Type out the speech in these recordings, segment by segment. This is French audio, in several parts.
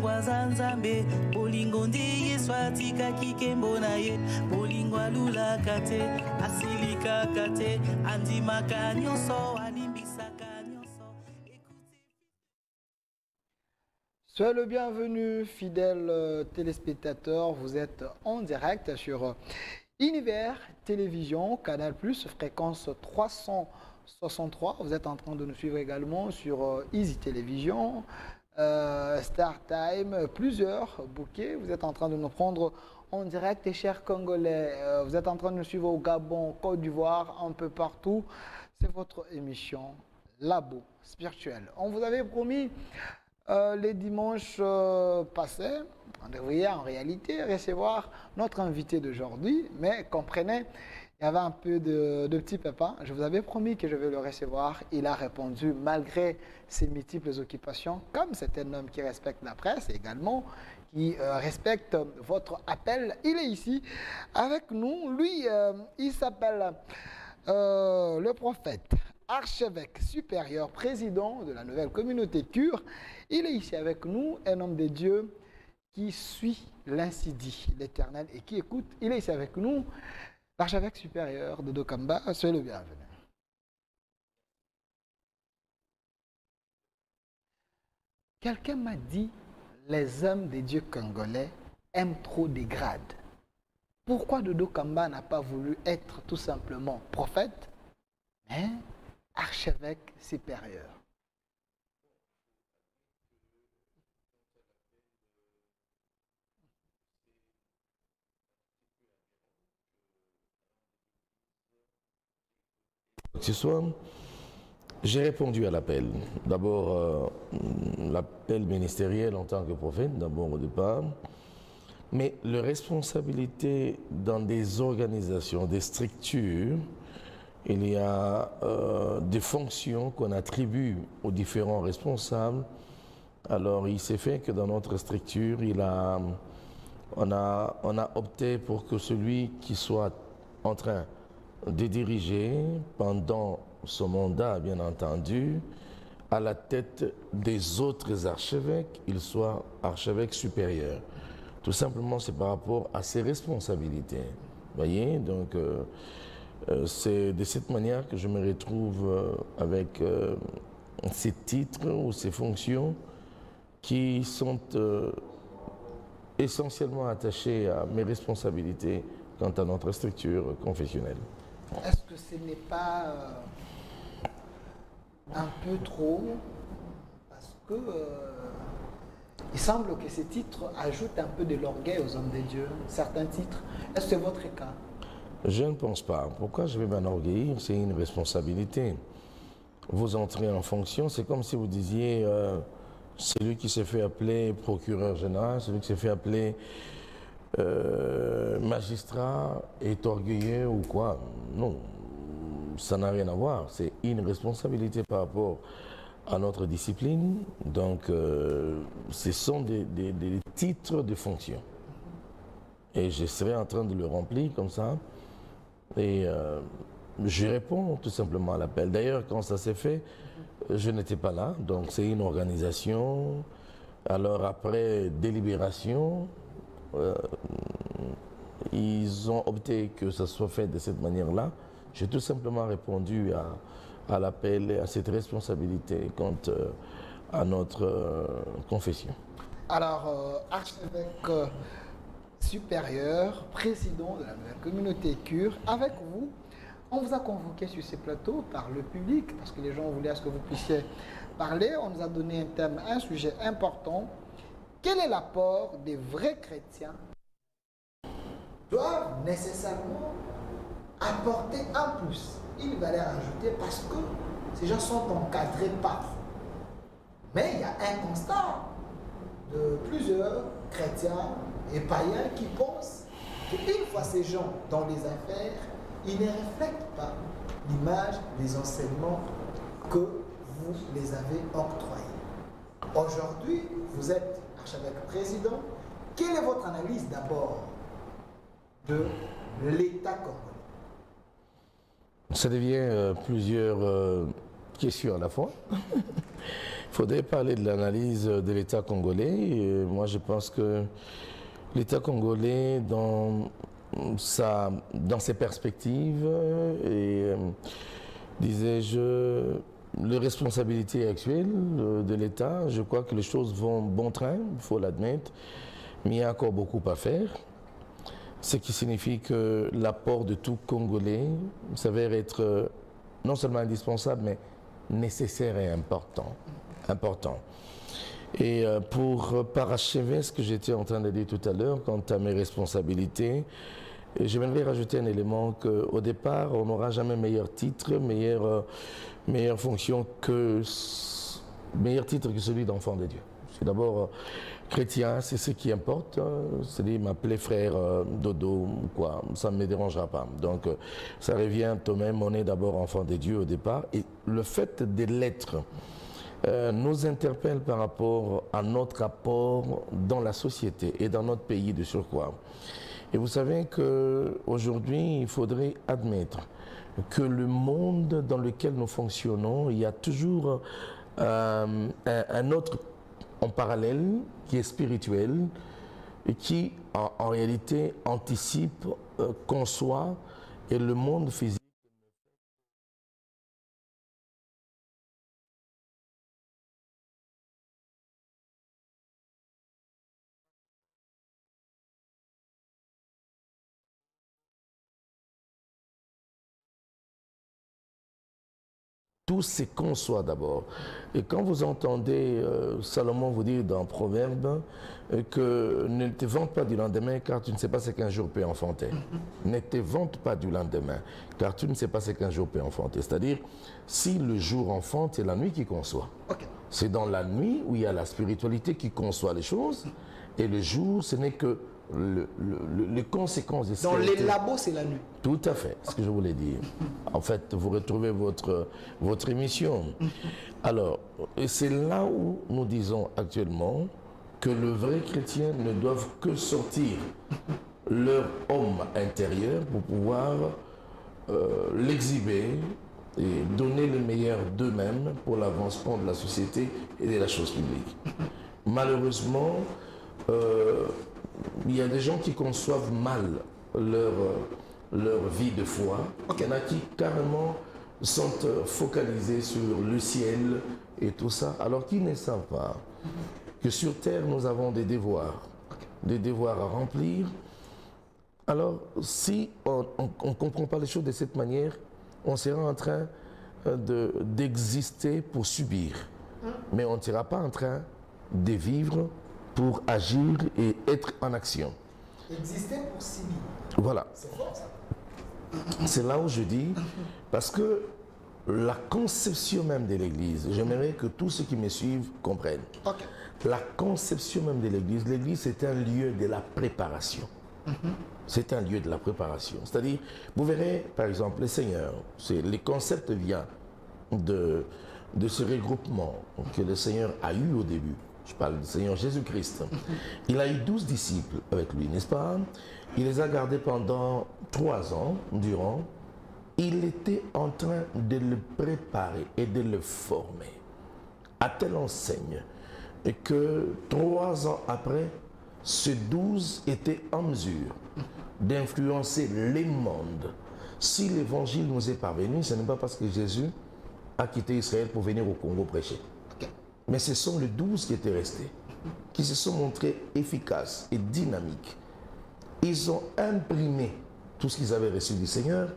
bolingwa zanzambe bolingo ndiye swatika kikembo na ye bolingwa lula kate asilika kate andimaka nyonso alimbisaka nyonso. Soyez le bienvenu, fidèles téléspectateurs. Vous êtes en direct sur Univers Télévision, Canal+, fréquence 363. Vous êtes en train de nous suivre également sur Easy Télévision, Star Time, plusieurs bouquets. Vous êtes en train de nous prendre en direct, et chers Congolais. Vous êtes en train de nous suivre au Gabon, Côte d'Ivoire, un peu partout. C'est votre émission Labo Spirituel. On vous avait promis les dimanches passés, on devrait en réalité recevoir notre invité d'aujourd'hui, mais comprenez, il y avait un peu de petits pépins. Je vous avais promis que je vais le recevoir. Il a répondu malgré ses multiples occupations, comme c'est un homme qui respecte la presse également, qui respecte votre appel. Il est ici avec nous. Lui, il s'appelle le prophète, archevêque supérieur, président de la nouvelle communauté Cure. Il est ici avec nous, un homme de Dieu qui suit l'ainsi dit l'Éternel et qui écoute. Il est ici avec nous, l'archevêque supérieur de Dokamba. Soyez le bienvenu. Quelqu'un m'a dit, les hommes de Dieu congolais aiment trop des grades. Pourquoi Dodo Kamba n'a pas voulu être tout simplement prophète, mais archevêque supérieur? Ce soir, j'ai répondu à l'appel. D'abord, l'appel ministériel en tant que prophète, d'abord au départ. Mais la responsabilité dans des organisations, des structures, il y a des fonctions qu'on attribue aux différents responsables. Alors, il s'est fait que dans notre structure, on a opté pour que celui qui soit en train de diriger pendant ce mandat, bien entendu, à la tête des autres archevêques, il soit archevêque supérieur. Tout simplement, c'est par rapport à ses responsabilités. Vous voyez, donc c'est de cette manière que je me retrouve avec ces titres ou ces fonctions qui sont essentiellement attachées à mes responsabilités quant à notre structure confessionnelle. Est-ce que ce n'est pas un peu trop? Parce que il semble que ces titres ajoutent un peu de l'orgueil aux hommes de Dieu, certains titres. Est-ce que c'est votre cas? Je ne pense pas. Pourquoi je vais m'enorgueillir? C'est une responsabilité. Vous entrez en fonction, c'est comme si vous disiez celui qui s'est fait appeler procureur général, celui qui s'est fait appeler magistrat est orgueilleux ou quoi? Non, ça n'a rien à voir. C'est une responsabilité par rapport à notre discipline. Donc, ce sont des titres de fonction. Et je serai en train de le remplir comme ça. Et je réponds tout simplement à l'appel. D'ailleurs, quand ça s'est fait, je n'étais pas là. Donc, c'est une organisation. Alors, après délibération, ils ont opté que ça soit fait de cette manière-là. J'ai tout simplement répondu à l'appel et à cette responsabilité quant à notre confession. Alors, archevêque supérieur, président de la nouvelle communauté Cure, avec vous, on vous a convoqué sur ces plateaux par le public, parce que les gens voulaient à ce que vous puissiez parler. On nous a donné un thème, un sujet important. Quel est l'apport des vrais chrétiens doivent nécessairement apporter un plus, une valeur ajoutée, parce que ces gens sont encadrés par vous. Mais il y a un constat de plusieurs chrétiens et païens qui pensent qu'une fois ces gens dans les affaires, ils ne reflètent pas l'image des enseignements que vous les avez octroyés. Aujourd'hui, vous êtes archevêque président. Quelle est votre analyse d'abord de l'État congolais? Ça devient plusieurs questions à la fois. Il faudrait parler de l'analyse de l'État congolais. Et moi, je pense que l'État congolais, dans ses perspectives et, disais-je, les responsabilités actuelles de l'État, je crois que les choses vont bon train, il faut l'admettre, mais il y a encore beaucoup à faire. Ce qui signifie que l'apport de tout Congolais s'avère être non seulement indispensable, mais nécessaire et important. Et pour parachever ce que j'étais en train de dire tout à l'heure quant à mes responsabilités, j'aimerais rajouter un élément qu'au départ, on n'aura jamais meilleur titre, meilleure fonction meilleur titre que celui d'enfant de Dieu. Je suis d'abord chrétien, c'est ce qui importe, c'est-à-dire m'appeler frère Dodo ou quoi, ça ne me dérangera pas. Donc ça revient au même, on est d'abord enfant de Dieu au départ, et le fait de l'être nous interpelle par rapport à notre apport dans la société et dans notre pays de surcroît. Et vous savez qu'aujourd'hui, il faudrait admettre que le monde dans lequel nous fonctionnons, il y a toujours un autre en parallèle qui est spirituel et qui en réalité anticipe, conçoit, et le monde physique. Tout se conçoit d'abord. Et quand vous entendez Salomon vous dire dans Proverbe que ne te vante pas du lendemain car tu ne sais pas ce qu'un jour peut enfanter. Ne te vante pas du lendemain car tu ne sais pas ce qu'un jour peut enfanter. C'est-à-dire, si le jour enfante, c'est la nuit qui conçoit. Okay. C'est dans la nuit où il y a la spiritualité qui conçoit les choses, et le jour, ce n'est que les conséquences de ça. Dans les labos, c'est la nuit. Tout à fait, ce que je voulais dire. En fait, vous retrouvez votre émission. Alors, c'est là où nous disons actuellement que le vrai chrétien ne doivent que sortir leur homme intérieur pour pouvoir l'exhiber et donner le meilleur d'eux-mêmes pour l'avancement de la société et de la chose publique. Malheureusement, il y a des gens qui conçoivent mal leur vie de foi. Okay. Il y en a qui carrément sont focalisés sur le ciel et tout ça, alors qu'ils ne savent pas que sur terre nous avons des devoirs à remplir. Alors si on ne comprend pas les choses de cette manière, on sera en train d'exister pour subir, mais on ne sera pas en train de vivre pour agir et être en action. Exister pour subir. Voilà. C'est fort ça. C'est là où je dis, parce que la conception même de l'Église, j'aimerais que tous ceux qui me suivent comprennent. Okay. La conception même de l'Église c'est un lieu de la préparation. C'est un lieu de la préparation. C'est-à-dire, vous verrez, par exemple, le Seigneur, le concept vient de ce regroupement que le Seigneur a eu au début. Je parle du Seigneur Jésus-Christ. Il a eu 12 disciples avec lui, n'est-ce pas? Il les a gardés pendant 3 ans durant. Il était en train de le préparer et de le former à telle enseigne que 3 ans après, ces 12 étaient en mesure d'influencer les mondes. Si l'évangile nous est parvenu, ce n'est pas parce que Jésus a quitté Israël pour venir au Congo prêcher. Mais ce sont les 12 qui étaient restés, qui se sont montrés efficaces et dynamiques. Ils ont imprimé tout ce qu'ils avaient reçu du Seigneur.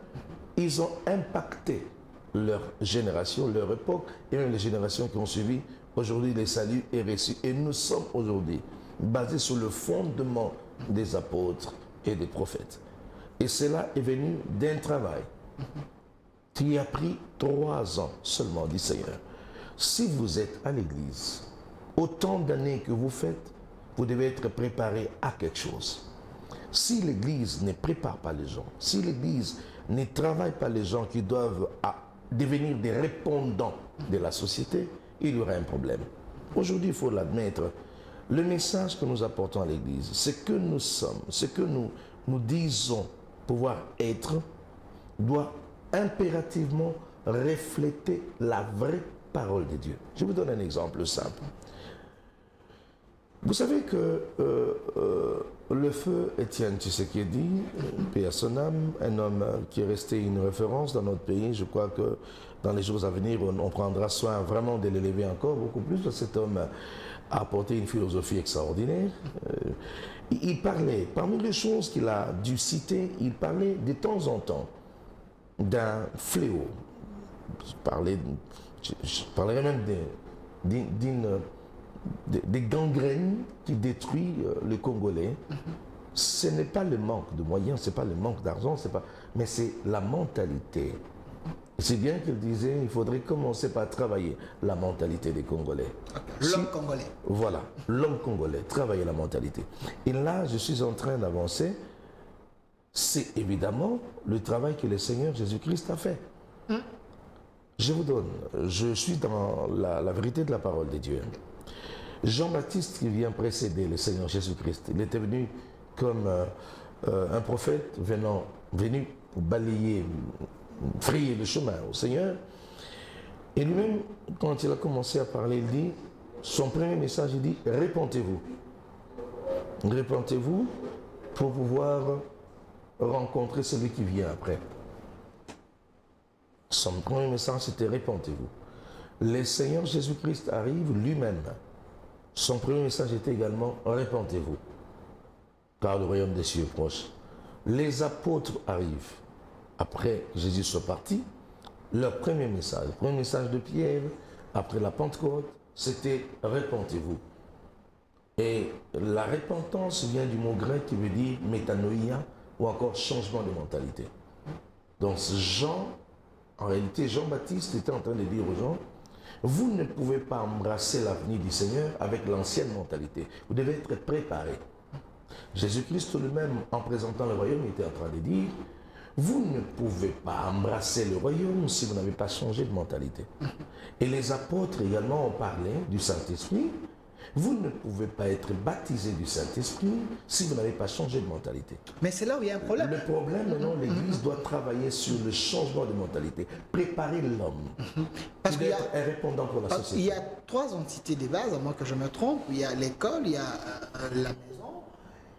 Ils ont impacté leur génération, leur époque, et même les générations qui ont suivi. Aujourd'hui, le salut est reçu. Et nous sommes aujourd'hui basés sur le fondement des apôtres et des prophètes. Et cela est venu d'un travail qui a pris 3 ans seulement du Seigneur. Si vous êtes à l'église, autant d'années que vous faites, vous devez être préparé à quelque chose. Si l'église ne prépare pas les gens, si l'église ne travaille pas les gens qui doivent devenir des répondants de la société, il y aura un problème. Aujourd'hui, il faut l'admettre, le message que nous apportons à l'église, ce que nous sommes, ce que nous disons pouvoir être, doit impérativement refléter la vraie parole de Dieu. Je vous donne un exemple simple. Vous savez que le feu Étienne Tshisekedi, paix à son âme, un homme qui est resté une référence dans notre pays, je crois que dans les jours à venir, on prendra soin vraiment de l'élever encore beaucoup plus. Cet homme a apporté une philosophie extraordinaire. Il parlait, parmi les choses qu'il a dû citer, il parlait de temps en temps d'un fléau. Je parlerai même des gangrènes qui détruisent le Congolais. Ce n'est pas le manque de moyens, ce n'est pas le manque d'argent, mais c'est la mentalité. C'est bien qu'il disait il faudrait commencer par travailler la mentalité des Congolais. L'homme congolais. Voilà, l'homme congolais, travailler la mentalité. Et là, je suis en train d'avancer. C'est évidemment le travail que le Seigneur Jésus-Christ a fait. Je vous donne, je suis dans la vérité de la parole de Dieu. Jean-Baptiste qui vient précéder le Seigneur Jésus-Christ, il était venu comme un prophète venu pour balayer, frayer le chemin au Seigneur. Et lui-même, quand il a commencé à parler, il dit, son premier message, il dit, répentez-vous. Répentez-vous pour pouvoir rencontrer celui qui vient après. Son premier message, c'était répentez-vous. Le Seigneur Jésus-Christ arrive lui-même. Son premier message était également répentez-vous, car le royaume des cieux est proche. Les apôtres arrivent. Après Jésus soit parti, leur premier message, le premier message de Pierre, après la Pentecôte, c'était répentez-vous. Et la repentance vient du mot grec qui veut dire métanoïa ou encore changement de mentalité. Donc Jean, en réalité Jean-Baptiste était en train de dire aux gens, vous ne pouvez pas embrasser l'avenir du Seigneur avec l'ancienne mentalité. Vous devez être préparé. Jésus-Christ lui-même, en présentant le royaume, était en train de dire, vous ne pouvez pas embrasser le royaume si vous n'avez pas changé de mentalité. Et les apôtres également ont parlé du Saint-Esprit. Vous ne pouvez pas être baptisé du Saint-Esprit si vous n'avez pas changé de mentalité. Mais c'est là où il y a un problème. Le problème, maintenant, l'Église doit travailler sur le changement de mentalité, préparer l'homme. Parce qu'il y a un répondant pour la société. Il y a trois entités de base, à moins que je me trompe. Il y a l'école, il y a la maison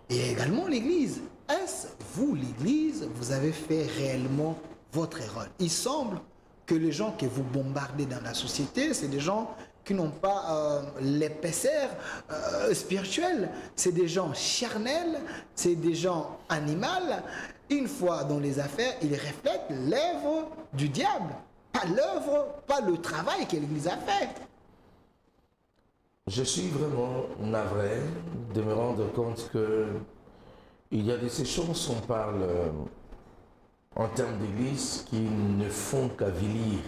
et également l'Église. Est-ce, vous, l'Église, vous avez fait réellement votre rôle? Il semble que les gens que vous bombardez dans la société, c'est des gens qui n'ont pas l'épaisseur spirituelle. C'est des gens charnels, c'est des gens animaux. Une fois dans les affaires, ils reflètent l'œuvre du diable. Pas l'œuvre, pas le travail que l'Église a fait. Je suis vraiment navré de me rendre compte que il y a de ces choses qu'on parle en termes d'église qui ne font qu'avilir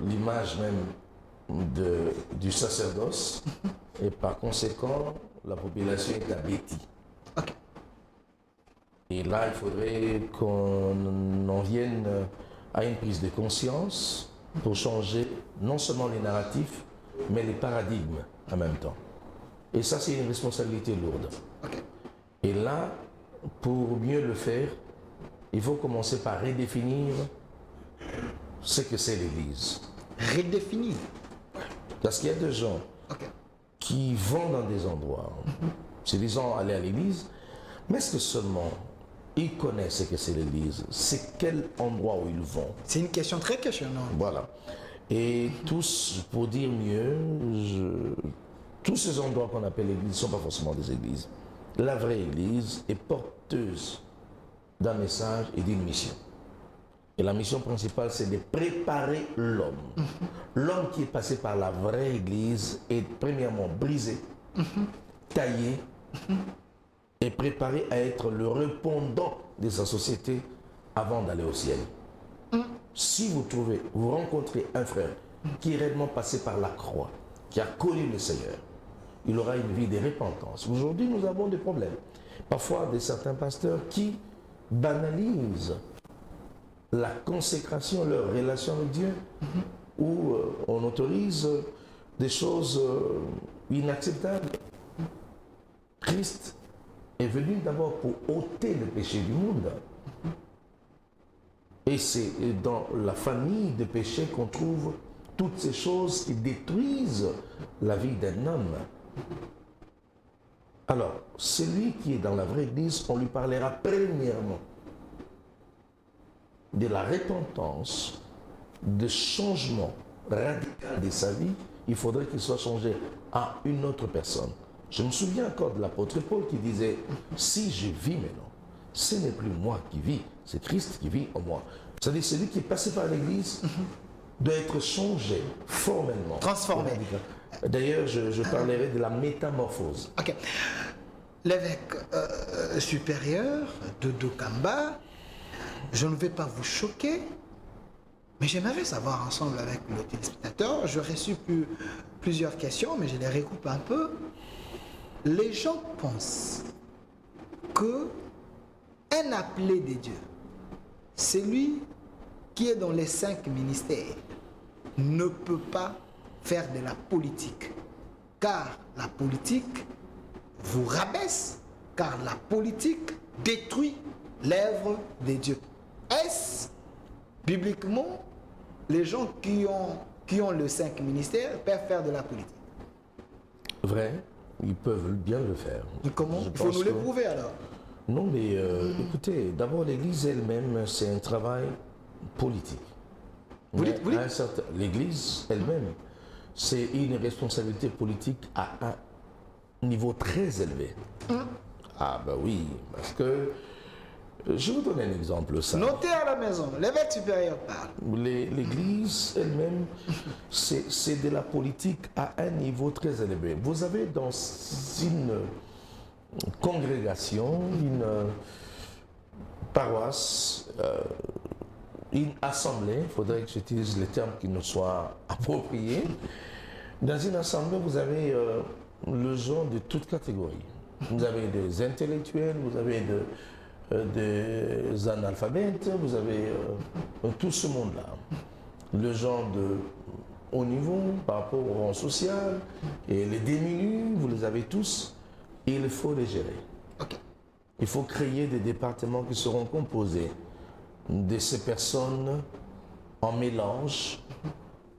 l'image même du sacerdoce et par conséquent la population est abétie. Okay. Et là il faudrait qu'on en vienne à une prise de conscience pour changer non seulement les narratifs mais les paradigmes en même temps. Et ça c'est une responsabilité lourde. Okay. Et là, pour mieux le faire, il faut commencer par redéfinir ce que c'est l'Église. Redéfinir. Parce qu'il y a des gens qui vont dans des endroits, se disant aller à l'Église, mais est-ce que seulement ils connaissent ce que c'est l'Église? C'est quel endroit où ils vont? C'est une question très questionnante. Voilà. Et tous, pour dire mieux, tous ces endroits qu'on appelle l'Église ne sont pas forcément des églises. La vraie Église est porteuse d'un message et d'une mission. Et la mission principale, c'est de préparer l'homme. L'homme qui est passé par la vraie Église est premièrement brisé, taillé et préparé à être le répondant de sa société avant d'aller au ciel. Si vous rencontrez un frère qui est réellement passé par la croix, qui a connu le Seigneur, il aura une vie de repentance. Aujourd'hui, nous avons des problèmes. Parfois, certains pasteurs qui banalisent la consécration, leur relation avec Dieu, où on autorise des choses inacceptables. Christ est venu d'abord pour ôter le péché du monde. Et Et c'est dans la famille de péché qu'on trouve toutes ces choses qui détruisent la vie d'un homme. Alors, celui qui est dans la vraie Église, on lui parlera premièrement de la repentance, de changement radical de sa vie. Il faudrait qu'il soit changé à une autre personne. Je me souviens encore de l'apôtre Paul qui disait, si je vis maintenant, ce n'est plus moi qui vis, c'est Christ qui vit en moi. C'est-à-dire, celui qui est passé par l'Église doit être changé formellement. Transformé. D'ailleurs, je parlerai de la métamorphose. Ok. L'évêque supérieur de Dokamba, je ne vais pas vous choquer, mais j'aimerais savoir ensemble avec le téléspectateur, j'ai reçu plusieurs questions, mais je les recoupe un peu. Les gens pensent que un appelé de Dieu, celui qui est dans les 5 ministères, ne peut pas faire de la politique, car la politique vous rabaisse, car la politique détruit l'œuvre de Dieu. Est-ce, bibliquement, les gens qui ont les 5 ministères peuvent faire de la politique? Vrai, ils peuvent bien le faire. Et comment? Il faut nous l'éprouver alors. Non, mais écoutez, d'abord l'Église elle-même, c'est un travail politique. L'Église elle-même, c'est une responsabilité politique à un niveau très élevé. Ah ben oui, parce que, je vous donne un exemple. Ça. Notez à la maison, l'évêque supérieur parle. L'Église elle-même, c'est de la politique à un niveau très élevé. Vous avez dans une congrégation, une paroisse, une assemblée, il faudrait que j'utilise les termes qui nous soient appropriés. Dans une assemblée, vous avez le gens de toutes catégories. Vous avez des intellectuels, vous avez des analphabètes, vous avez tout ce monde-là. Le genre de haut niveau par rapport au rang social, et les démunis, vous les avez tous. Il faut les gérer. Okay. Il faut créer des départements qui seront composés de ces personnes en mélange.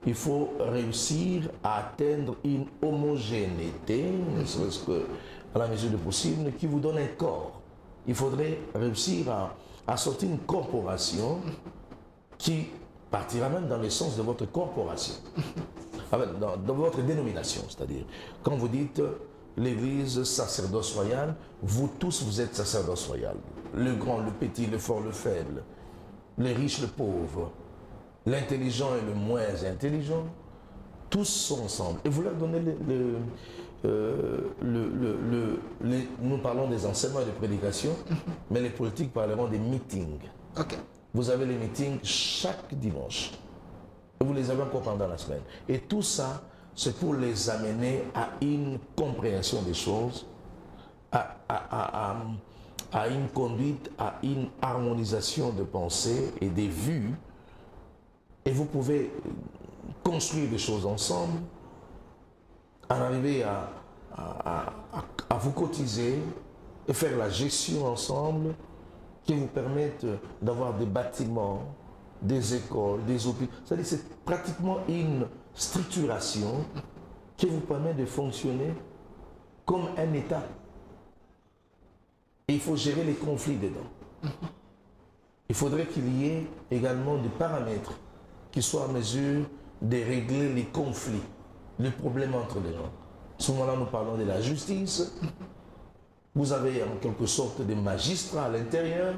Il faut réussir à atteindre une homogénéité, ne serait-ce qu'à la mesure du possible, qui vous donne un corps. Il faudrait réussir à sortir une corporation qui partira même dans le sens de votre corporation, dans votre dénomination, c'est-à-dire quand vous dites l'Église, sacerdoce royal, vous tous vous êtes sacerdoce royal. Le grand, le petit, le fort, le faible, le riche, le pauvre, l'intelligent et le moins intelligent, tous sont ensemble. Et vous leur donnez nous parlons des enseignements et des prédications, mais les politiques parleront des meetings. Okay. Vous avez les meetings chaque dimanche. Et vous les avez encore pendant la semaine. Et tout ça, c'est pour les amener à une compréhension des choses, à une conduite, à une harmonisation de pensée et des vues. Et vous pouvez construire des choses ensemble, en arriver à vous cotiser et faire la gestion ensemble qui vous permettent d'avoir des bâtiments, des écoles, des hôpitaux. C'est-à-dire c'est pratiquement une structuration qui vous permet de fonctionner comme un État. Et il faut gérer les conflits dedans. Il faudrait qu'il y ait également des paramètres qui soient en mesure de régler les conflits, les problèmes entre les gens. À ce moment-là, nous parlons de la justice. Vous avez en quelque sorte des magistrats à l'intérieur,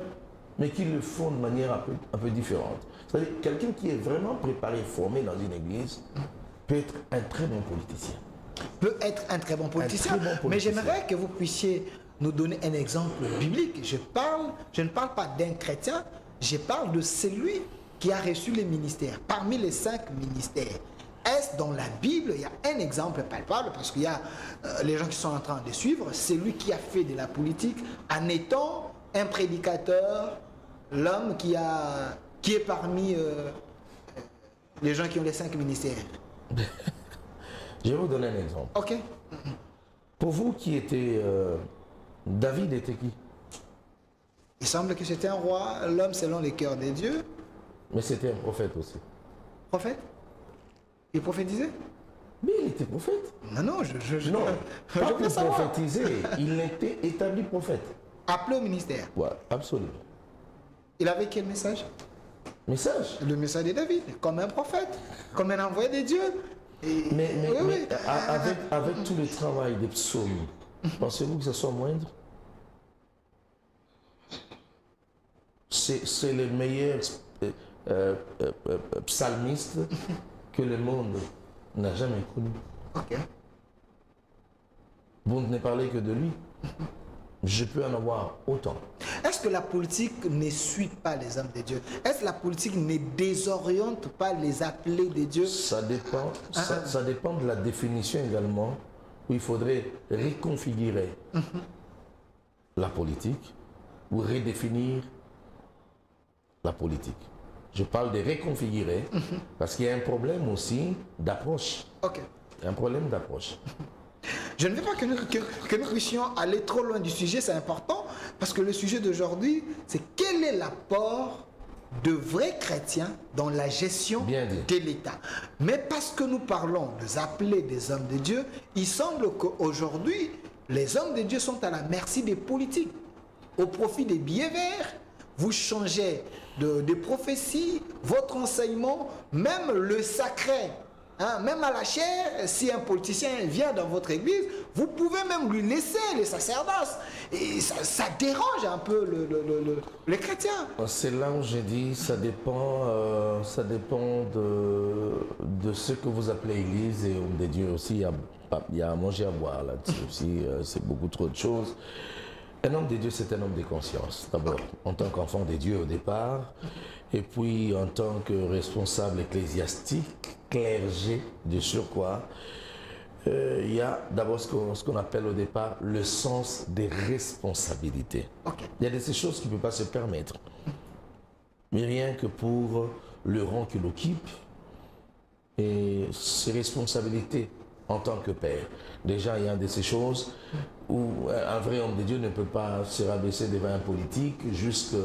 mais qui le font de manière un peu différente. C'est-à-dire quelqu'un qui est vraiment préparé, formé dans une église, peut être un très bon politicien. Peut être un très bon politicien, mais j'aimerais que vous puissiez nous donner un exemple biblique. Je ne parle pas d'un chrétien, je parle de celui qui a reçu les ministères, parmi les 5 ministères. Est-ce dans la Bible, il y a un exemple palpable, parce qu'il y a les gens qui sont en train de suivre, celui qui a fait de la politique en étant un prédicateur, l'homme qui est parmi les gens qui ont les 5 ministères. Je vais vous donner un exemple. Ok. Pour vous qui étiez... David était qui? Il semble que c'était un roi, l'homme selon les cœurs des dieux. Mais c'était un prophète aussi. Prophète? Il prophétisait? Mais il était prophète. Non, Non, je pas veux pour savoir. prophétiser, il était établi prophète. Appelé au ministère. Ouais, absolument. Il avait quel message? Message. Le message de David, comme un prophète, comme un envoyé de Dieu. Mais Oui. avec tout le travail des psaumes, pensez-vous que ce soit moindre? C'est le meilleur psalmiste que le monde n'a jamais connu. Ok. Vous ne parlez que de lui. Je peux en avoir autant. Est-ce que la politique ne suit pas les hommes de Dieu? Est-ce que la politique ne désoriente pas les appelés de Dieu? Ça dépend, ça dépend de la définition également, où il faudrait reconfigurer la politique ou redéfinir la politique. Je parle de reconfigurer parce qu'il y a un problème aussi d'approche. Ok. Il y a un problème d'approche. Je ne veux pas que nous puissions aller trop loin du sujet, c'est important, parce que le sujet d'aujourd'hui, c'est quel est l'apport de vrais chrétiens dans la gestion Bien dit. de l'État. Mais parce que nous parlons des appelés des hommes de Dieu, il semble qu'aujourd'hui, les hommes de Dieu sont à la merci des politiques, au profit des billets verts. Vous changez de prophétie, votre enseignement, même le sacré. Hein, même à la chair, si un politicien vient dans votre église, vous pouvez même lui laisser les sacerdoces. Et ça dérange un peu les chrétiens. C'est là où j'ai dit, ça dépend de ce que vous appelez église et homme de Dieu aussi. Il y a à manger, à boire là-dessus aussi. C'est beaucoup trop de choses. Un homme de Dieu, c'est un homme de conscience. D'abord, en tant qu'enfant de Dieu au départ, et puis en tant que responsable ecclésiastique, clergé de surcroît, il y a d'abord ce qu'on appelle au départ le sens des responsabilités. Okay. Il y a de ces choses qu'il ne peut pas se permettre. Mais rien que pour le rang qu'il occupe et ses responsabilités en tant que père. Déjà, il y a de ces choses où un vrai homme de Dieu ne peut pas se rabaisser devant un politique jusqu'à,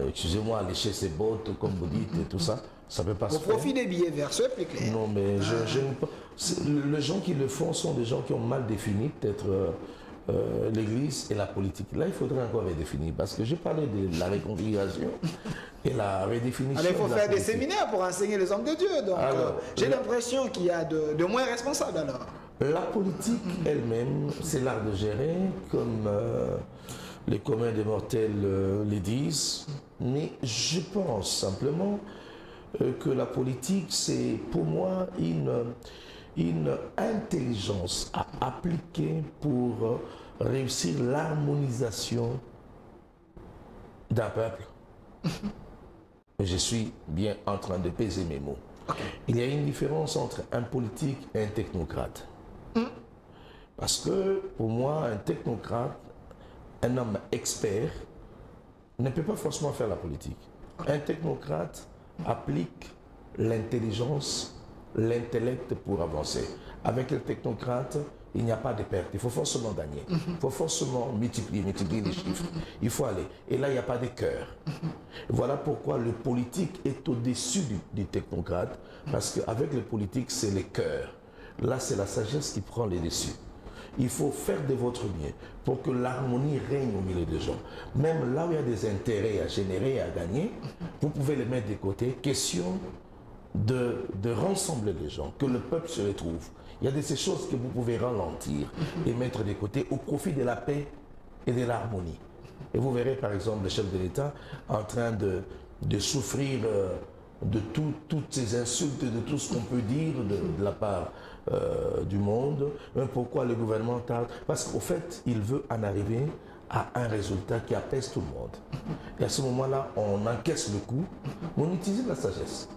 excusez-moi, lécher ses bottes, comme vous dites, et tout ça. Ça ne peut pas se faire. Au profit des billets verts, c'est plus clair. Non, mais les gens qui le font sont des gens qui ont mal défini peut-être l'Église et la politique. Là, il faudrait encore redéfinir, parce que j'ai parlé de la réconciliation et la redéfinition. Alors, il faut de la faire des politique. séminaires pour enseigner les hommes de Dieu. Donc, j'ai l'impression qu'il y a de moins responsables alors. La politique elle-même, c'est l'art de gérer, comme les communs des mortels les disent. Mais je pense simplement que la politique, c'est pour moi une intelligence à appliquer pour réussir l'harmonisation d'un peuple. Je suis bien en train de peser mes mots. Okay. Il y a une différence entre un politique et un technocrate. Parce que pour moi, un technocrate, un homme expert, ne peut pas forcément faire la politique. Un technocrate applique l'intelligence, l'intellect pour avancer. Avec le technocrate, il n'y a pas de perte. Il faut forcément gagner. Il faut forcément multiplier les chiffres. Il faut aller. Et là, il n'y a pas de cœur. Voilà pourquoi le politique est au-dessus du technocrate. Parce qu'avec le politique, c'est le cœur. Là, c'est la sagesse qui prend les dessus. Il faut faire de votre mieux pour que l'harmonie règne au milieu des gens. Même là où il y a des intérêts à générer, à gagner, vous pouvez les mettre de côté. Question de rassembler les gens, que le peuple se retrouve. Il y a de ces choses que vous pouvez ralentir et mettre de côté au profit de la paix et de l'harmonie. Et vous verrez par exemple le chef de l'État en train de souffrir de toutes ces insultes, de tout ce qu'on peut dire de la part du monde. Pourquoi le gouvernement tarde? Parce qu'au fait, il veut en arriver à un résultat qui apaise tout le monde. Et à ce moment-là, on encaisse le coup, mais on utilise la sagesse.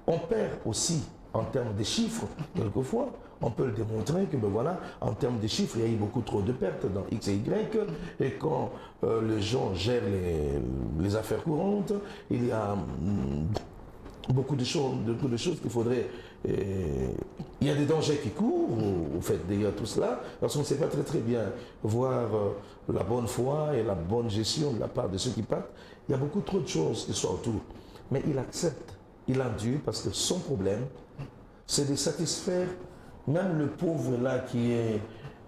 On perd aussi en termes de chiffres, quelquefois. On peut le démontrer que, ben voilà, en termes de chiffres, il y a eu beaucoup trop de pertes dans X et Y. Et quand les gens gèrent les affaires courantes, il y a beaucoup de choses qu'il faudrait... il y a des dangers qui courent, au fait d'ailleurs tout cela, parce qu'on ne sait pas très bien voir la bonne foi et la bonne gestion de la part de ceux qui partent. Il y a beaucoup trop de choses qui sont autour. Mais il accepte, il endure, parce que son problème, c'est de satisfaire même le pauvre là qui est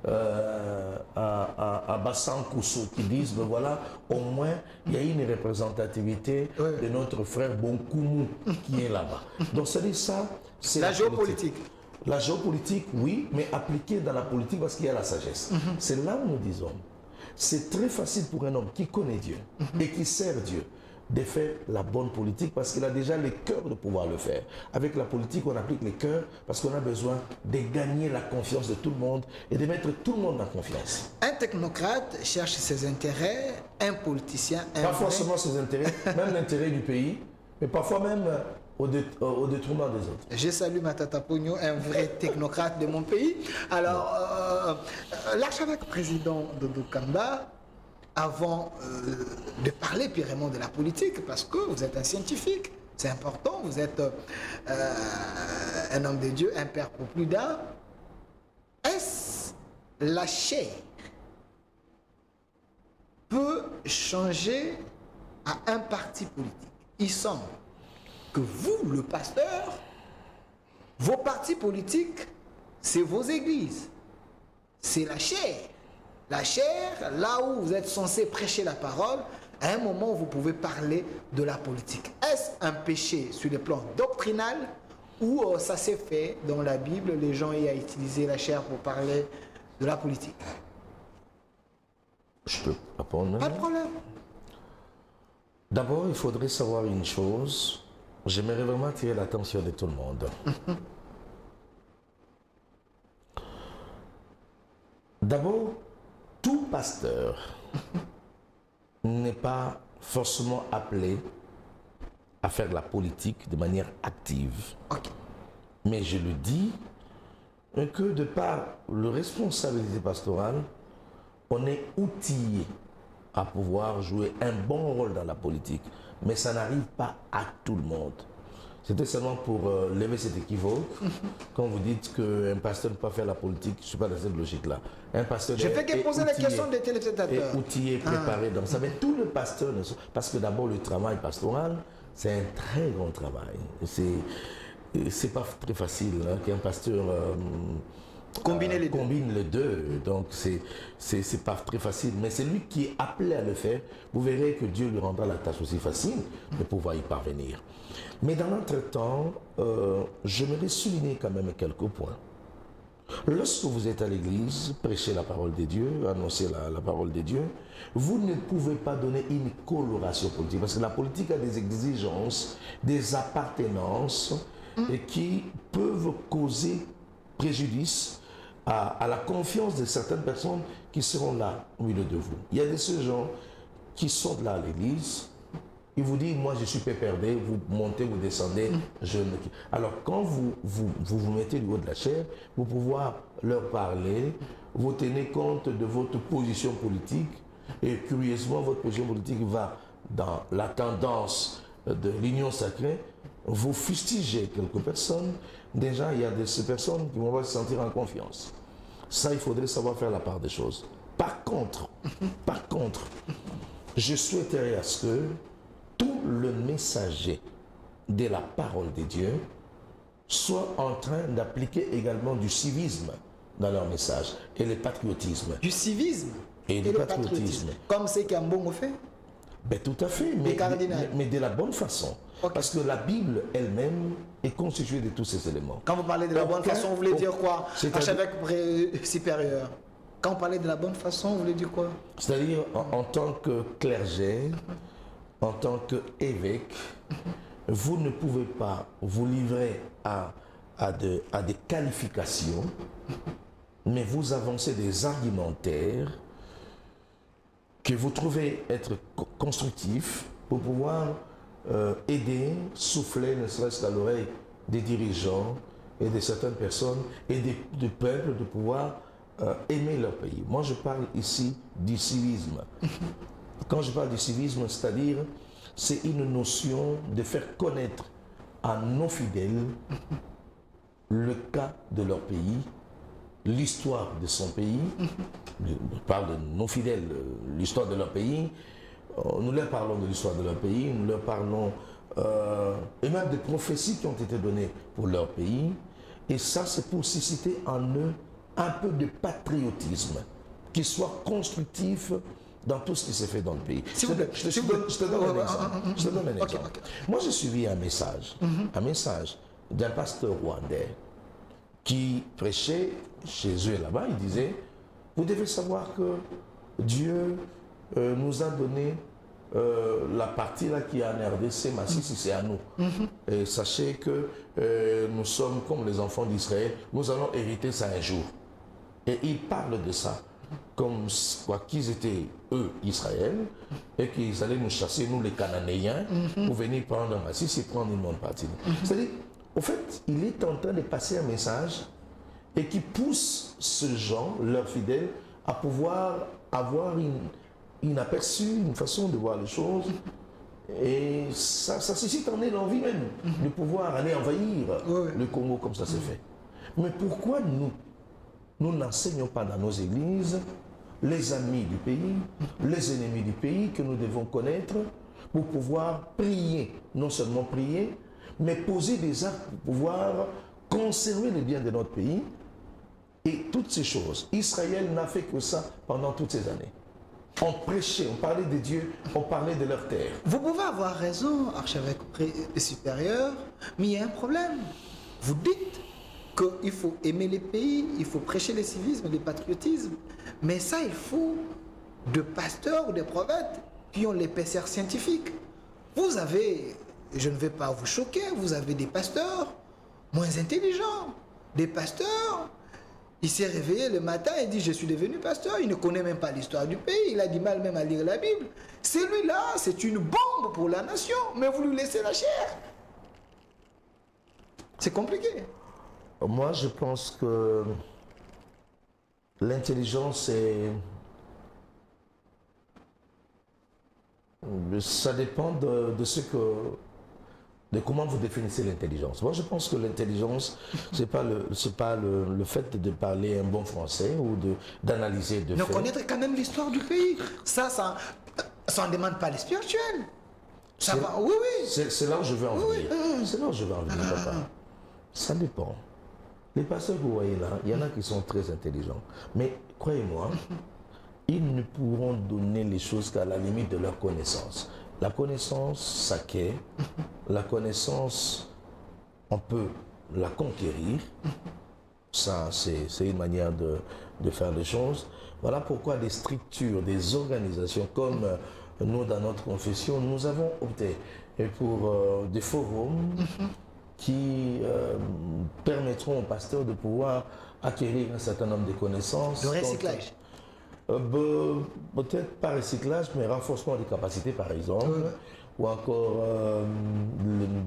à Bassan-Kousso, qui disent, ben voilà, au moins, il y a une représentativité de notre frère Bonkoumou qui est là-bas. Donc, c'est ça, c'est la géopolitique. La géopolitique, oui, mais appliquée dans la politique parce qu'il y a la sagesse. C'est là où nous disons, c'est très facile pour un homme qui connaît Dieu et qui sert Dieu de faire la bonne politique parce qu'il a déjà les cœurs de pouvoir le faire. Avec la politique, on applique les cœurs parce qu'on a besoin de gagner la confiance de tout le monde et de mettre tout le monde en confiance. Un technocrate cherche ses intérêts, un politicien... Pas forcément ses intérêts, même l'intérêt du pays, mais parfois même au détriment des autres. Je salue Matata Pogno, un vrai technocrate de mon pays. Alors, l'archevêque président Dodo Kamba, avant de parler purement de la politique, parce que vous êtes un scientifique, c'est important, vous êtes un homme de Dieu, un père pour plus d'un. Est-ce la chair peut changer à un parti politique? Il semble que vous, le pasteur, vos partis politiques, c'est vos églises, c'est la chair. La chair, là où vous êtes censé prêcher la parole, à un moment vous pouvez parler de la politique. Est-ce un péché sur le plan doctrinal ou ça s'est fait dans la Bible, les gens y ont utilisé la chair pour parler de la politique? Je peux répondre? Pas de problème. D'abord, il faudrait savoir une chose. J'aimerais vraiment attirer l'attention de tout le monde. D'abord, tout pasteur n'est pas forcément appelé à faire de la politique de manière active. Okay. Mais je le dis que de par la responsabilité pastorale, on est outillé à pouvoir jouer un bon rôle dans la politique. Mais ça n'arrive pas à tout le monde. C'était seulement pour lever cet équivoque. Quand vous dites qu'un pasteur ne peut pas faire la politique, je ne suis pas dans cette logique-là. Un pasteur je fais que poser la question des téléspectateurs. Est outillé, préparé dans ça. Mais tout le pasteur, parce que d'abord le travail pastoral, c'est un très grand travail. C'est pas très facile hein, qu'un pasteur combine les deux. Donc c'est pas très facile. Mais c'est lui qui est appelé à le faire. Vous verrez que Dieu lui rendra la tâche aussi facile de pouvoir y parvenir. Mais dans notre temps, j'aimerais souligner quand même quelques points. Lorsque vous êtes à l'église, prêchez la parole de Dieu, annoncez la parole de Dieu, vous ne pouvez pas donner une coloration politique. Parce que la politique a des exigences, des appartenances et qui peuvent causer préjudice à la confiance de certaines personnes qui seront là au milieu de vous. Il y a de ces gens qui sont là à l'église. Il vous dit, moi je suis péperdé, vous montez, vous descendez, je ne... Alors quand vous mettez du haut de la chair, vous pouvez leur parler, vous tenez compte de votre position politique, et curieusement, votre position politique va dans la tendance de l'union sacrée, vous fustigez quelques personnes, déjà il y a de ces personnes qui vont se sentir en confiance. Ça, il faudrait savoir faire la part des choses. Par contre, je souhaiterais à ce que tout le messager de la parole de Dieu soit en train d'appliquer également du civisme dans leur message et le patriotisme. Du civisme et le patriotisme. Comme c'est qu'Ambongo fait? Ben, tout à fait, mais de la bonne façon. Okay. Parce que la Bible elle-même est constituée de tous ces éléments. Quand vous parlez de la bonne façon, vous voulez dire quoi? Archevêque supérieur. Quand vous parlez de la bonne façon, vous voulez dire quoi? C'est-à-dire en tant que clergé, en tant qu'évêque, vous ne pouvez pas vous livrer à des qualifications, mais vous avancez des argumentaires que vous trouvez être constructifs pour pouvoir aider, souffler, ne serait-ce qu'à l'oreille des dirigeants et de certaines personnes et du peuple de pouvoir aimer leur pays. Moi, je parle ici du civisme. Quand je parle du civisme, c'est-à-dire, c'est une notion de faire connaître à nos fidèles le cas de leur pays, l'histoire de son pays. Je parle de nos fidèles, l'histoire de leur pays. Nous leur parlons de l'histoire de leur pays, nous leur parlons et même des prophéties qui ont été données pour leur pays. Et ça, c'est pour susciter en eux un peu de patriotisme qui soit constructif dans tout ce qui s'est fait dans le pays. Je te donne un exemple. Je te donne un exemple. Moi, j'ai suivi un message d'un pasteur rwandais qui prêchait chez eux là-bas. Il disait, vous devez savoir que Dieu nous a donné la partie là qui est en RDC, Massissi, c'est à nous. Et sachez que nous sommes comme les enfants d'Israël, nous allons hériter ça un jour. Et il parle de ça comme quoi qu'ils étaient eux Israël et qu'ils allaient nous chasser, nous les Cananéens, pour venir prendre Massissi et prendre une bonne partie. C'est-à-dire, au fait, il est en train de passer un message et qui pousse ces gens, leurs fidèles, à pouvoir avoir une aperçu, une façon de voir les choses. Et ça suscite en eux l'envie même de pouvoir aller envahir le Congo comme ça s'est fait. Mais pourquoi nous n'enseignons pas dans nos églises les amis du pays, les ennemis du pays que nous devons connaître pour pouvoir prier, non seulement prier, mais poser des actes pour pouvoir conserver les biens de notre pays et toutes ces choses. Israël n'a fait que ça pendant toutes ces années. On prêchait, on parlait de Dieu, on parlait de leur terre. Vous pouvez avoir raison, archevêque supérieur, mais il y a un problème. Vous dites qu'il faut aimer les pays, il faut prêcher le civisme, le patriotisme, mais ça, il faut de pasteurs ou des prophètes qui ont l'épaisseur scientifique. Vous avez, je ne vais pas vous choquer, vous avez des pasteurs moins intelligents, des pasteurs. Il s'est réveillé le matin et dit « Je suis devenu pasteur ». Il ne connaît même pas l'histoire du pays. Il a du mal même à lire la Bible. Celui-là, c'est une bombe pour la nation. Mais vous lui laissez la chair. C'est compliqué. Moi, je pense que l'intelligence, ça dépend de ce que... de comment vous définissez l'intelligence. Moi, je pense que l'intelligence, c'est pas le fait de parler un bon français ou d'analyser de mais faits. Connaître quand même l'histoire du pays. Ça ne demande pas les spirituels. Ça va, oui. C'est là où je veux en venir. C'est là où je veux en venir, papa. Ça dépend. Les pasteurs que vous voyez là, il y en a qui sont très intelligents. Mais croyez-moi, ils ne pourront donner les choses qu'à la limite de leur connaissance. La connaissance s'acquiert, la connaissance, on peut la conquérir. Ça, c'est une manière de faire les choses. Voilà pourquoi des structures, des organisations comme nous, dans notre confession, nous avons opté pour des forums qui permettront aux pasteurs de pouvoir acquérir un certain nombre de connaissances. Le recyclage. Peut-être pas recyclage, mais renforcement des capacités, par exemple, ou encore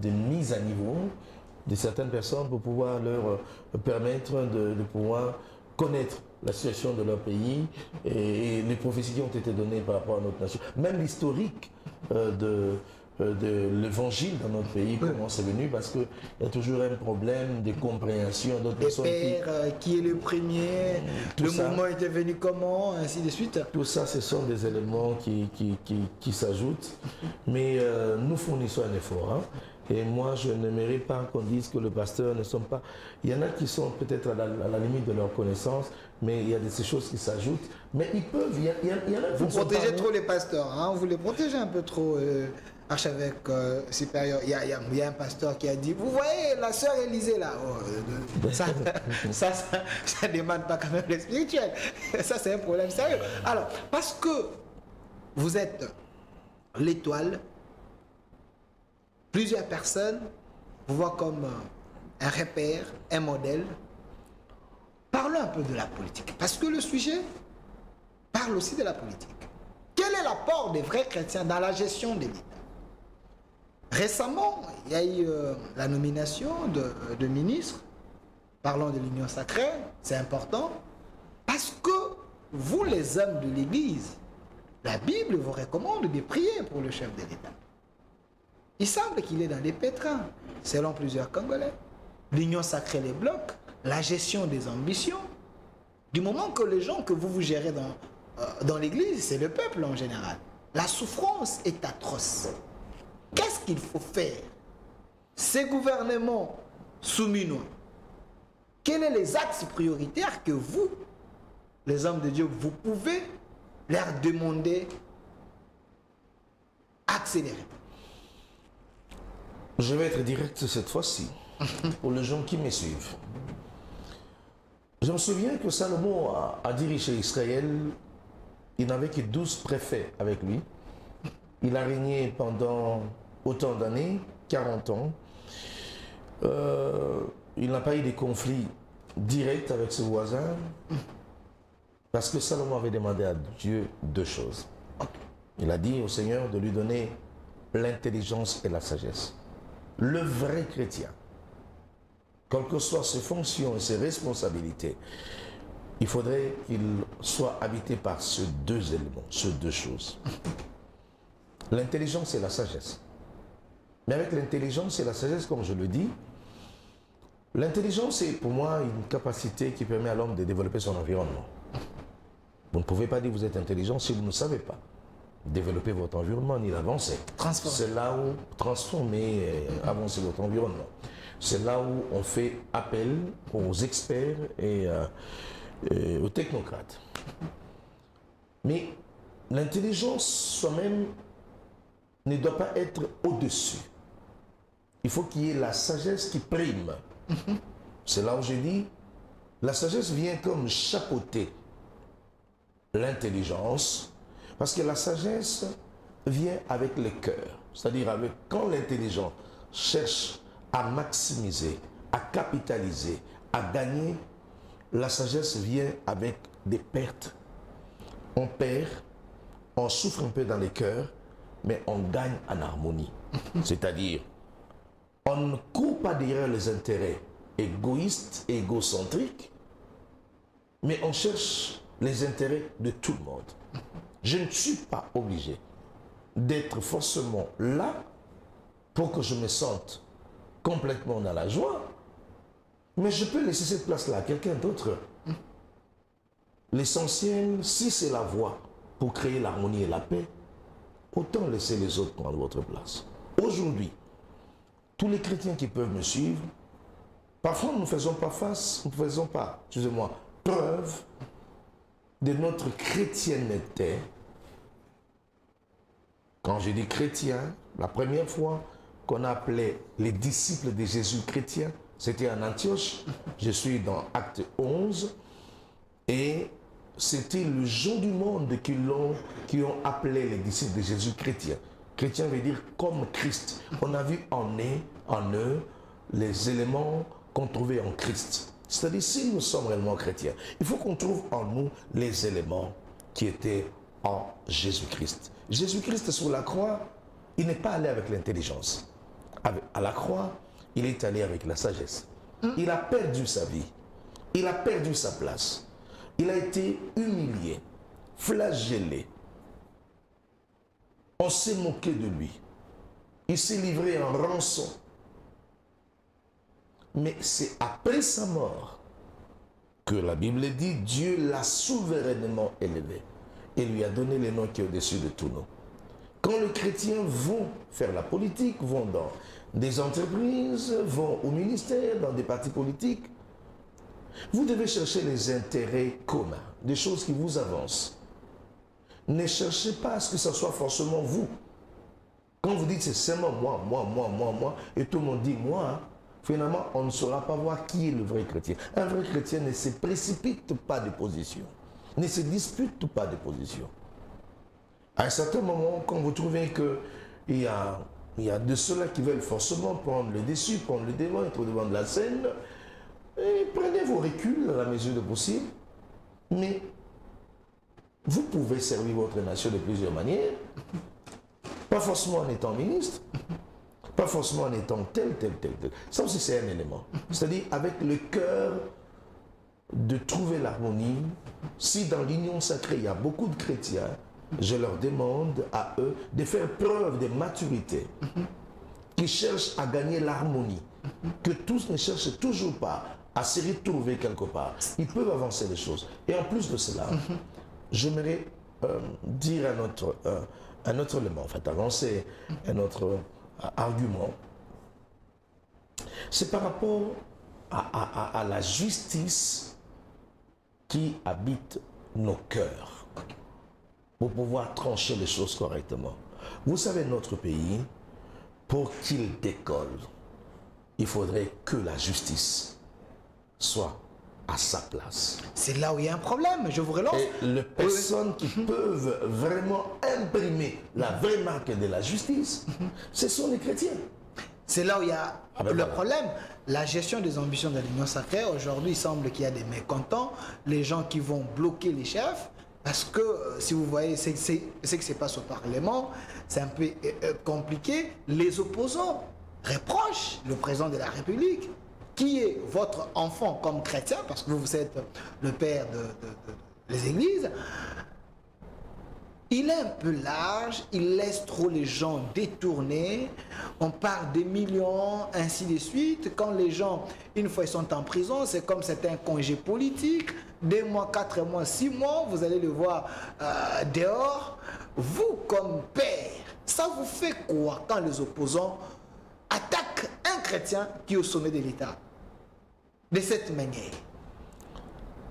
de mise à niveau de certaines personnes pour pouvoir leur permettre de pouvoir connaître la situation de leur pays et les prophéties qui ont été données par rapport à notre nation. Même l'historique de l'évangile dans notre pays, comment c'est venu, parce qu'il y a toujours un problème de compréhension d'autres personnes. Qui est le premier, le mouvement était venu comment, ainsi de suite. Tout ça, ce sont des éléments qui s'ajoutent, mais nous fournissons un effort. Hein. Et moi, je n'aimerais pas qu'on dise que les pasteurs ne sont pas... Il y en a qui sont peut-être à la limite de leur connaissance, mais il y a de ces choses qui s'ajoutent. Mais ils peuvent... Il y en a qui vous protégez trop les pasteurs, hein, vous les protégez un peu trop... archevêque supérieur, il y a un pasteur qui a dit, vous voyez la sœur Élisée là, ça demande pas quand même les spirituels. Ça c'est un problème sérieux. Alors, parce que vous êtes l'étoile, plusieurs personnes vous voient comme un repère, un modèle. Parlons un peu de la politique, parce que le sujet parle aussi de la politique. Quel est l'apport des vrais chrétiens dans la gestion des l'État? Récemment, il y a eu la nomination de ministres, parlant de l'union sacrée, c'est important, parce que vous, les hommes de l'Église, la Bible vous recommande de prier pour le chef de l'État. Il semble qu'il est dans des pétrins, selon plusieurs Congolais. L'union sacrée les bloque, la gestion des ambitions. Du moment que les gens que vous gérez dans l'église, c'est le peuple en général. La souffrance est atroce. Qu'est-ce qu'il faut faire? Ces gouvernements sous-minois, quels sont les axes prioritaires que vous, les hommes de Dieu, vous pouvez leur demander accélérer? Je vais être direct cette fois-ci, pour les gens qui me suivent. Je me souviens que Salomon a dirigé Israël, il n'avait que 12 préfets avec lui. Il a régné pendant autant d'années, 40 ans. Il n'a pas eu de conflits directs avec ses voisins, parce que Salomon avait demandé à Dieu 2 choses. Il a dit au Seigneur de lui donner l'intelligence et la sagesse. Le vrai chrétien, quelles que soient ses fonctions et ses responsabilités, il faudrait qu'il soit habité par ces 2 éléments, ces 2 choses. L'intelligence et la sagesse. Mais avec l'intelligence et la sagesse, comme je le dis, l'intelligence est pour moi une capacité qui permet à l'homme de développer son environnement. Vous ne pouvez pas dire que vous êtes intelligent si vous ne savez pas développer votre environnement ni l'avancer. C'est là où transformer, avancer votre environnement. C'est là où on fait appel aux experts et aux technocrates. Mais l'intelligence soi-même ne doit pas être au-dessus. Il faut qu'il y ait la sagesse qui prime. C'est là où j'ai dit, la sagesse vient comme chapeauter l'intelligence, parce que la sagesse vient avec le cœur. C'est-à-dire quand l'intelligent cherche à maximiser, à capitaliser, à gagner, la sagesse vient avec des pertes. On perd, on souffre un peu dans les cœurs, mais on gagne en harmonie. C'est-à-dire, on ne court pas derrière les intérêts égoïstes et égocentriques, mais on cherche les intérêts de tout le monde. Je ne suis pas obligé d'être forcément là pour que je me sente complètement dans la joie, mais je peux laisser cette place-là à quelqu'un d'autre. L'essentiel, si c'est la voie pour créer l'harmonie et la paix, autant laisser les autres prendre votre place. Aujourd'hui, tous les chrétiens qui peuvent me suivre, parfois nous ne faisons pas face, nous ne faisons pas, excusez-moi, preuve de notre chrétienneté. Quand je dis chrétien, la première fois qu'on appelait les disciples de Jésus chrétiens, c'était en Antioche. Je suis dans Acte 11 et c'était le jour du monde qui ont appelé les disciples de Jésus chrétiens. Chrétien veut dire comme Christ. On a vu en eux les éléments qu'on trouvait en Christ. C'est-à-dire, si nous sommes réellement chrétiens, il faut qu'on trouve en nous les éléments qui étaient en Jésus-Christ. Jésus-Christ sur la croix, il n'est pas allé avec l'intelligence. À la croix, il est allé avec la sagesse. Il a perdu sa vie. Il a perdu sa place. Il a été humilié, flagellé. On s'est moqué de lui. Il s'est livré en rançon. Mais c'est après sa mort que la Bible dit Dieu l'a souverainement élevé et lui a donné le nom qui est au-dessus de tout nom. Quand les chrétiens vont faire la politique, vont dans des entreprises, vont au ministère, dans des partis politiques, vous devez chercher les intérêts communs, des choses qui vous avancent. Ne cherchez pas à ce que ce soit forcément vous. Quand vous dites c'est seulement moi, et tout le monde dit moi, finalement, on ne saura pas voir qui est le vrai chrétien. Un vrai chrétien ne se précipite pas de position, ne se dispute pas de position. À un certain moment, quand vous trouvez qu'il y a de ceux-là qui veulent forcément prendre le dessus, prendre le devant, être au devant de la scène, et prenez vos reculs à la mesure de possible, mais vous pouvez servir votre nation de plusieurs manières, pas forcément en étant ministre, pas forcément en étant tel. Ça aussi, c'est un élément. C'est-à-dire avec le cœur de trouver l'harmonie. Si dans l'union sacrée, il y a beaucoup de chrétiens, je leur demande à eux de faire preuve de maturité qui cherchent à gagner l'harmonie, que tous ne cherchent toujours pas à se retrouver quelque part. Ils peuvent avancer les choses. Et en plus de cela, j'aimerais dire un autre élément, en fait, avancer un autre argument. C'est par rapport à la justice qui habite nos cœurs pour pouvoir trancher les choses correctement. Vous savez, notre pays, pour qu'il décolle, il faudrait que la justice soit à sa place. C'est là où il y a un problème, je vous relance. Et les personnes qui peuvent vraiment imprimer la vraie marque de la justice, ce sont les chrétiens. C'est là où il y a le voilà. problème. La gestion des ambitions de l'Union sacrée, aujourd'hui, il semble qu'il y a des mécontents, les gens qui vont bloquer les chefs, parce que, si vous voyez ce qui se passe au Parlement, c'est un peu compliqué. Les opposants reprochent le président de la République, qui est votre enfant comme chrétien, parce que vous êtes le père des églises. Il est un peu large, il laisse trop les gens détourner, on parle des millions, ainsi de suite. Quand les gens, une fois ils sont en prison, c'est comme c'était un congé politique, 2 mois, 4 mois, 6 mois, vous allez le voir dehors. Vous, comme père, ça vous fait quoi quand les opposants attaquent un chrétien qui est au sommet de l'État de cette manière?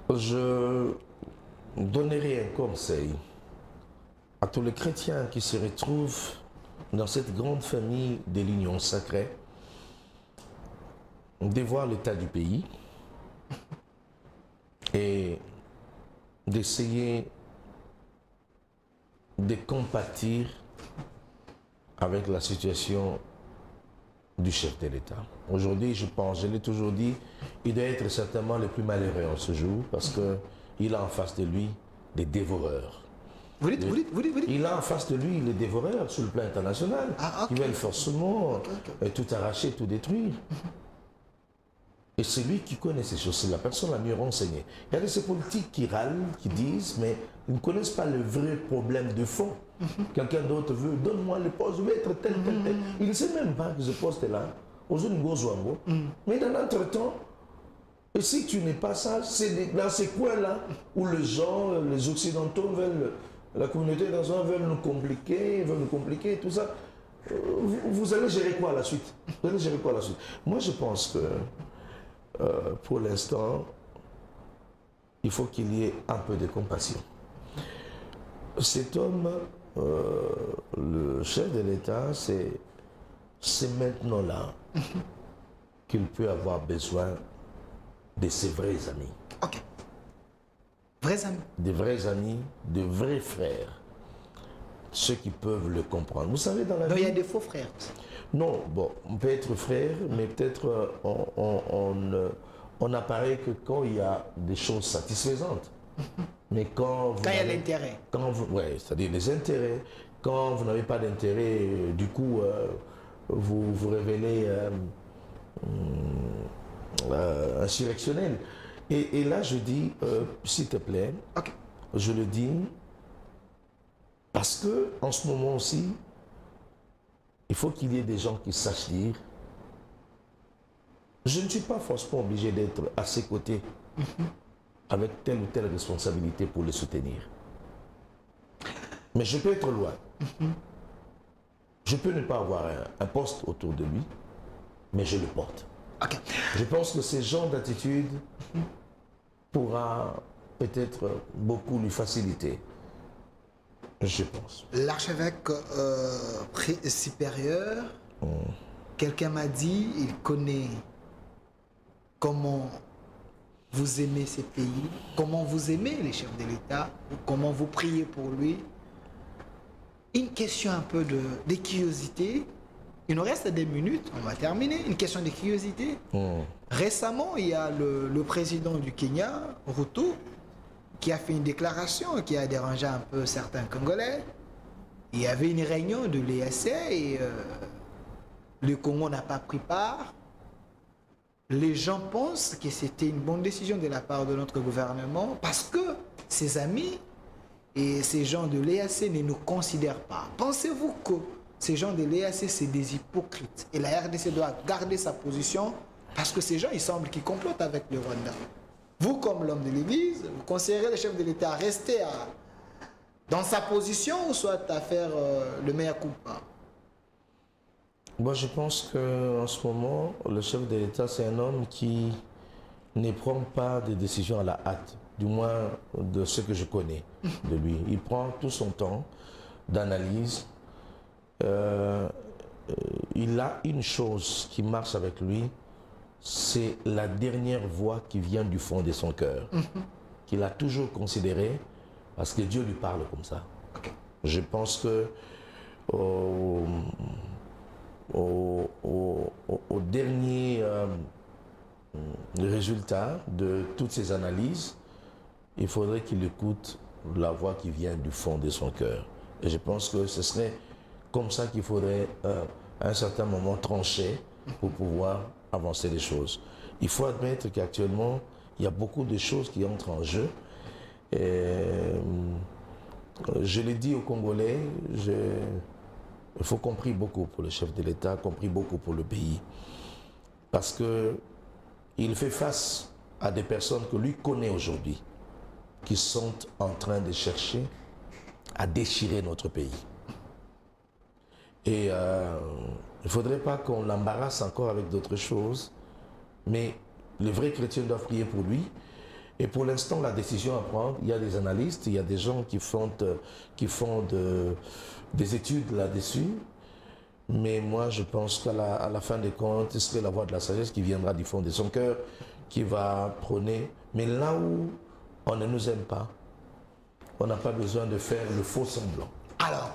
Je donnerai un conseil à tous les chrétiens qui se retrouvent dans cette grande famille de l'Union sacrée, de voir l'état du pays et d'essayer de compatir avec la situation du chef de l'État. Aujourd'hui, je pense, je l'ai toujours dit, il doit être certainement le plus malheureux en ce jour parce qu'il a en face de lui des dévoreurs. Vous dites. Il a en face de lui les dévoreurs sur le plan international qui veulent forcément tout arracher, tout détruire. Et c'est lui qui connaît ces choses, c'est la personne la mieux renseignée. Il y a de ces politiques qui râlent, qui disent, mais ils ne connaissent pas le vrai problème de fond. Quelqu'un d'autre veut, donne-moi le poste, je vais être tel. Il ne sait même pas que ce poste-là, mais dans l'entretemps, et si tu n'es pas ça, c'est dans ces coins-là où les gens, les Occidentaux veulent, la communauté veulent nous compliquer, tout ça. Vous allez gérer quoi à la suite? Moi, je pense que pour l'instant, il faut qu'il y ait un peu de compassion. Cet homme, le chef de l'État, c'est maintenant là qu'il peut avoir besoin de ses vrais amis. Ok. Vrais amis. Des vrais amis, de vrais frères. Ceux qui peuvent le comprendre. Vous savez, dans la vie... Donc il y a des faux frères. Non, bon, on peut être frère, mais peut-être on apparaît que quand il y a des choses satisfaisantes. Mais quand vous... Quand il y a l'intérêt. Oui, c'est-à-dire les intérêts. Quand vous n'avez pas d'intérêt, du coup, vous vous révélez insurrectionnel. Et là, je dis, s'il te plaît, Ok. je le dis, parce que en ce moment aussi, il faut qu'il y ait des gens qui sachent dire, je ne suis pas forcément obligé d'être à ses côtés avec telle ou telle responsabilité pour les soutenir. Mais je peux être loin. Je peux ne pas avoir un poste autour de lui, mais je le porte. Ok. Je pense que ce genre d'attitude pourra peut-être beaucoup lui faciliter. Je pense. L'archevêque supérieur, quelqu'un m'a dit, il connaît comment vous aimez ces pays, comment vous aimez les chefs de l'État, comment vous priez pour lui. Une question un peu de curiosité. Il nous reste des minutes, on va terminer. Une question de curiosité. Récemment, il y a le président du Kenya, Ruto, qui a fait une déclaration qui a dérangé un peu certains Congolais. Il y avait une réunion de l'EAC et le Congo n'a pas pris part. Les gens pensent que c'était une bonne décision de la part de notre gouvernement parce que ses amis et ces gens de l'EAC ne nous considèrent pas. Pensez-vous que ces gens de l'EAC, c'est des hypocrites. Et la RDC doit garder sa position parce que ces gens, il semble qu'ils complotent avec le Rwanda. Vous, comme l'homme de l'Église, vous conseillerez le chef de l'État à rester dans sa position ou soit à faire le mea culpa? Moi, je pense qu'en ce moment, le chef de l'État, c'est un homme qui ne prend pas de décisions à la hâte, du moins de ce que je connais de lui. Il prend tout son temps d'analyse. Il a une chose qui marche avec lui, c'est la dernière voix qui vient du fond de son cœur, qu'il a toujours considérée, parce que Dieu lui parle comme ça. Je pense que au dernier résultat de toutes ces analyses, il faudrait qu'il écoute la voix qui vient du fond de son cœur. Et je pense que ce serait comme ça qu'il faudrait à un certain moment trancher pour pouvoir avancer les choses. Il faut admettre qu'actuellement, il y a beaucoup de choses qui entrent en jeu. Et, je l'ai dit aux Congolais, il faut qu'on prie beaucoup pour le chef de l'État, qu'on prie beaucoup pour le pays. Parce qu'il fait face à des personnes que lui connaît aujourd'hui, qui sont en train de chercher à déchirer notre pays. Et il ne faudrait pas qu'on l'embarrasse encore avec d'autres choses, mais les vrais chrétiens doivent prier pour lui. Et pour l'instant, la décision à prendre, il y a des analystes, il y a des gens qui font des études là-dessus. Mais moi, je pense qu'à la fin des comptes, ce serait la voix de la sagesse qui viendra du fond de son cœur, qui va prôner. Mais là où on ne nous aime pas, on n'a pas besoin de faire le faux semblant. Alors,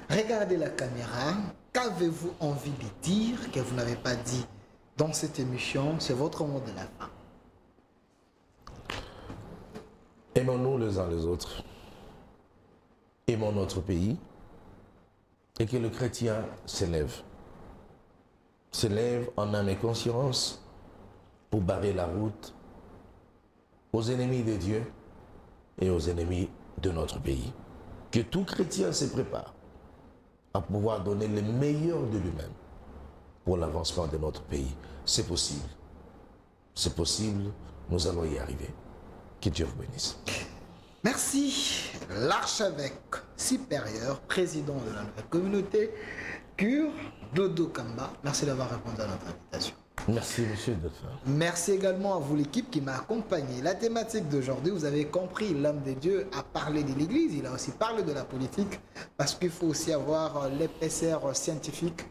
regardez la caméra. Qu'avez-vous envie de dire que vous n'avez pas dit dans cette émission? C'est votre mot de la fin. Aimons-nous les uns les autres. Aimons notre pays. Et que le chrétien s'élève en âme et conscience pour barrer la route aux ennemis de Dieu et aux ennemis de notre pays. Que tout chrétien se prépare à pouvoir donner le meilleur de lui-même pour l'avancement de notre pays. C'est possible. C'est possible. Nous allons y arriver. Que Dieu vous bénisse. Merci, l'archevêque supérieur, président de la nouvelle communauté, Cure Dodo Kamba. Merci d'avoir répondu à notre invitation. Merci, monsieur Delphin. Merci également à vous, l'équipe qui m'a accompagné. La thématique d'aujourd'hui, vous avez compris, l'homme de Dieu a parlé de l'Église, il a aussi parlé de la politique, parce qu'il faut aussi avoir l'épaisseur scientifique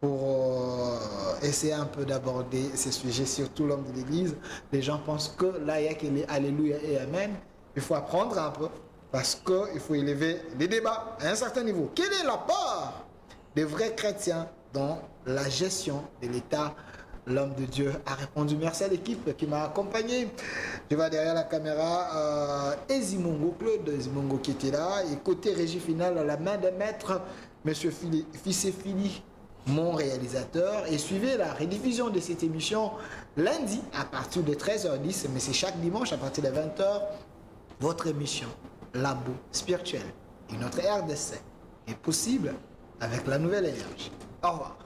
pour essayer un peu d'aborder ces sujets, surtout l'homme de l'Église. Les gens pensent que là, il y a que les Alléluia et Amen. Il faut apprendre un peu, parce qu'il faut élever les débats à un certain niveau. Quelle est la part des vrais chrétiens dans la gestion de l'État? L'homme de Dieu a répondu. Merci à l'équipe qui m'a accompagné. Je vois derrière la caméra Ezimongo, Claude Ezimongo qui était là. Et côté régie finale, à la main de maître, monsieur Fissé Fili, mon réalisateur. Et suivez la rediffusion de cette émission lundi à partir de 13h10. Mais c'est chaque dimanche à partir de 20h. Votre émission Labo Spirituel et notre RDC est possible avec la nouvelle énergie. Au revoir.